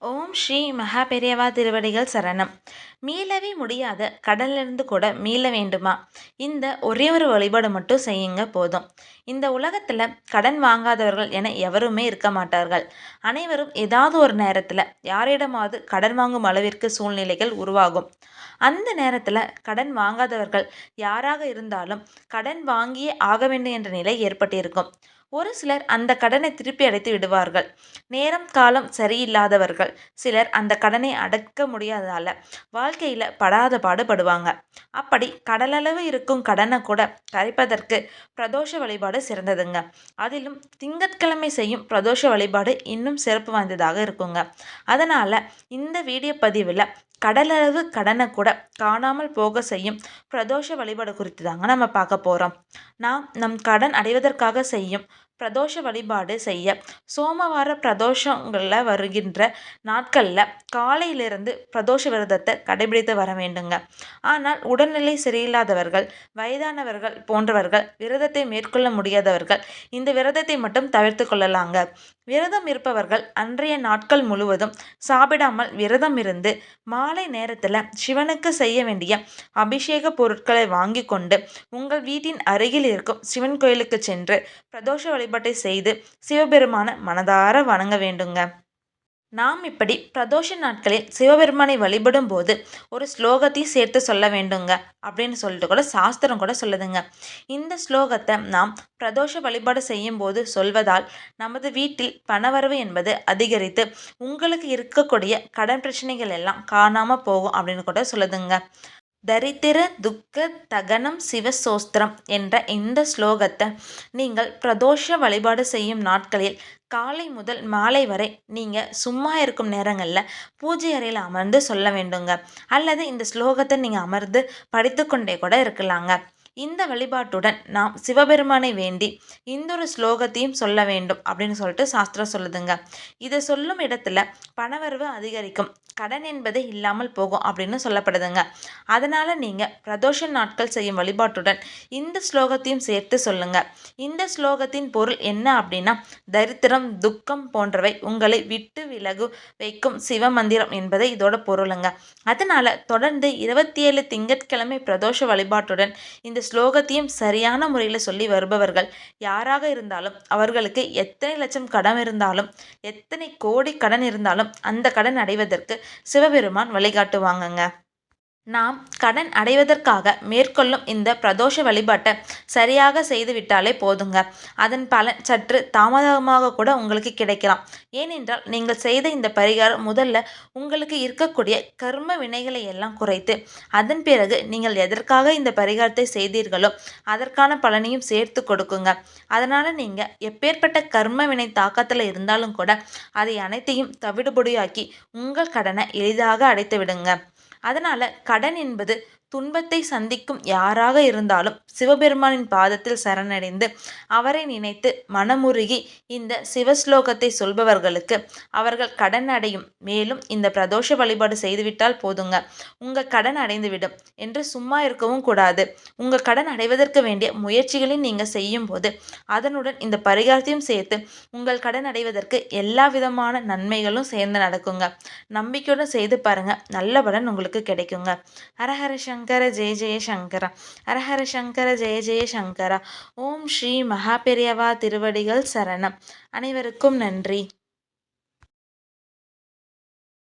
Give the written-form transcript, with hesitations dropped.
ஓம் ஸ்ரீ மகா பெரியவா திருவடிகள் சரணம். மீளவே முடியாத கடலிலிருந்து கூட மீள வேண்டுமா? இந்த ஒரே ஒரு வழிபாடு மட்டும் செய்யுங்க போதும். இந்த உலகத்துல கடன் வாங்காதவர்கள் என எவருமே இருக்க மாட்டார்கள். அனைவரும் ஏதாவது ஒரு நேரத்துல யாரிடமாவது கடன் வாங்கும் அளவிற்கு சூழ்நிலைகள் உருவாகும். அந்த நேரத்துல கடன் வாங்காதவர்கள் யாராக இருந்தாலும் கடன் வாங்கியே ஆக வேண்டும் என்ற நிலை ஏற்பட்டிருக்கும். ஒரு சிலர் அந்த கடனை திருப்பி அடைத்து விடுவார்கள். நேரம் காலம் சரியில்லாதவர்கள் சிலர் அந்த கடனை அடக்க முடியாததால வாழ்க்கையில படாத பாடுபடுவாங்க. அப்படி கடலளவு இருக்கும் கடனை கூட கரைப்பதற்கு பிரதோஷ வழிபாடு சிறந்ததுங்க. அதிலும் திங்கட்கிழமை செய்யும் பிரதோஷ வழிபாடு இன்னும் சிறப்பு வாய்ந்ததாக இருக்குங்க. அதனால இந்த வீடியோ பதிவில் கடலளவு கடனை கூட காணாமல் போக செய்யும் பிரதோஷ வழிபாடு குறித்து தாங்க நம்ம பார்க்க போறோம். நாம் நம் கடன் அடைவதற்காக செய்யும் பிரதோஷ வழிபாடு செய்ய சோமவார பிரதோஷங்களில் வருகின்ற நாட்களில் காலையிலிருந்து பிரதோஷ விரதத்தை கடைபிடித்து வர வேண்டுங்க. ஆனால் உடல்நிலை சரியில்லாதவர்கள், வயதானவர்கள் போன்றவர்கள், விரதத்தை மேற்கொள்ள முடியாதவர்கள் இந்த விரதத்தை மட்டும் தவிர்த்து கொள்ளலாங்க. விரதம் இருப்பவர்கள் அன்றைய நாட்கள் முழுவதும் சாப்பிடாமல் விரதம் இருந்து மாலை நேரத்தில் சிவனுக்கு செய்ய வேண்டிய அபிஷேக பொருட்களை வாங்கி கொண்டு உங்கள் வீட்டின் அருகில் இருக்கும் சிவன் கோயிலுக்கு சென்று பிரதோஷ வழிபாட்டை செய்து சிவபெருமான மனதார வணங்க வேண்டுங்க. நாம் இப்படி பிரதோஷ நாட்களில் சிவபெருமானை வழிபடும் போது ஒரு ஸ்லோகத்தையும் சேர்த்து சொல்ல வேண்டுங்க அப்படின்னு சொல்லிட்டு கூட சாஸ்திரம் கூட சொல்லுதுங்க. இந்த ஸ்லோகத்தை நாம் பிரதோஷ வழிபாடு செய்யும் போது சொல்வதால் நமது வீட்டில் பணவரவு என்பது அதிகரித்து உங்களுக்கு இருக்கக்கூடிய கடன் பிரச்சனைகள் எல்லாம் காணாம போகும் அப்படின்னு கூட சொல்லுதுங்க. தரித்திர துக்க தகனம் சிவசோஸ்திரம் என்ற இந்த ஸ்லோகத்தை நீங்கள் பிரதோஷ வழிபாடு செய்யும் நாட்களில் காலை முதல் மாலை வரை நீங்கள் சும்மா இருக்கும் நேரங்களில் பூஜை அறையில் அமர்ந்து சொல்ல வேண்டுங்க. அல்லது இந்த ஸ்லோகத்தை நீங்கள் அமர்ந்து படித்து கொண்டே கூட இருக்கலாங்க. இந்த வழிபாட்டுடன் நாம் சிவபெருமானை வேண்டி இந்த ஒரு ஸ்லோகத்தையும் சொல்ல வேண்டும் அப்படின்னு சொல்லிட்டு சாஸ்திரம் சொல்லுதுங்க. இதை சொல்லும் இடத்துல பணவரவு அதிகரிக்கும், கடன் என்பது இல்லாமல் போகும் அப்படின்னு சொல்லப்படுதுங்க. அதனால நீங்க பிரதோஷ நாட்கள் செய்யும் வழிபாட்டுடன் இந்த ஸ்லோகத்தையும் சேர்த்து சொல்லுங்க. இந்த ஸ்லோகத்தின் பொருள் என்ன அப்படின்னா, தரித்திரம் துக்கம் போன்றவை உங்களை விட்டு விலகு வைக்கும் சிவமந்திரம் என்பதை இதோட பொருளுங்க. அதனால தொடர்ந்து 27 திங்கட்கிழமை பிரதோஷ வழிபாட்டுடன் இந்த ஸ்லோகத்தையும் சரியான முறையில் சொல்லி வருபவர்கள் யாராக இருந்தாலும் அவர்களுக்கு எத்தனை லட்சம் கடன் இருந்தாலும் எத்தனை கோடி கடன் இருந்தாலும் அந்த கடன் அடைவதற்கு சிவபெருமான் வழிகாட்டுவாங்கங்க. நாம் கடன் அடைவதற்காக மேற்கொள்ளும் இந்த பிரதோஷ வழிபாட்டை சரியாக செய்து விட்டாலே போதுங்க. அதன் பலன் சற்று தாமதமாக கூட உங்களுக்கு கிடைக்கலாம். ஏனென்றால் நீங்கள் செய்த இந்த பரிகாரம் முதல்ல உங்களுக்கு இருக்கக்கூடிய கர்ம வினைகளை எல்லாம் குறைத்து அதன் பிறகு நீங்கள் எதற்காக இந்த பரிகாரத்தை செய்தீர்களோ அதற்கான பலனையும் சேர்த்து கொடுக்குங்க. அதனால நீங்க எப்பேற்பட்ட கர்ம வினை தாக்கத்தில் இருந்தாலும் கூட அதை அனைத்தையும் தவிடுபொடியாக்கி உங்கள் கடனை எளிதாக அடைத்து விடுங்க. அதனால கடன் என்பது துன்பத்தை சந்திக்கும் யாராக இருந்தாலும் சிவபெருமானின் பாதத்தில் சரணடைந்து அவரை நினைத்து மனமுருகி இந்த சிவஸ்லோகத்தை சொல்பவர்களுக்கு அவர்கள் கடன் அடையும். மேலும் இந்த பிரதோஷ வழிபாடு செய்துவிட்டால் போதுங்க, உங்க கடன் அடைந்துவிடும் என்று சும்மா இருக்கவும் கூடாது. உங்க கடன் அடைவதற்கு வேண்டிய முயற்சிகளையும் நீங்க செய்யும் போது அதனுடன் இந்த பரிகாரத்தையும் சேர்த்து உங்கள் கடன் அடைவதற்கு எல்லா விதமான நன்மைகளும் சேர்ந்து நடக்குங்க. நம்பிக்கையுடன் செய்து பாருங்க, நல்ல பலன் உங்களுக்கு கிடைக்குங்க. ஹரஹர சங்கர ஜெய ஜெய சங்கரா. ஹரஹர சங்கர ஜெய ஜெய சங்கரா. ஓம் ஸ்ரீ மகா பெரியவா திருவடிகள் சரணம். அனைவருக்கும் நன்றி.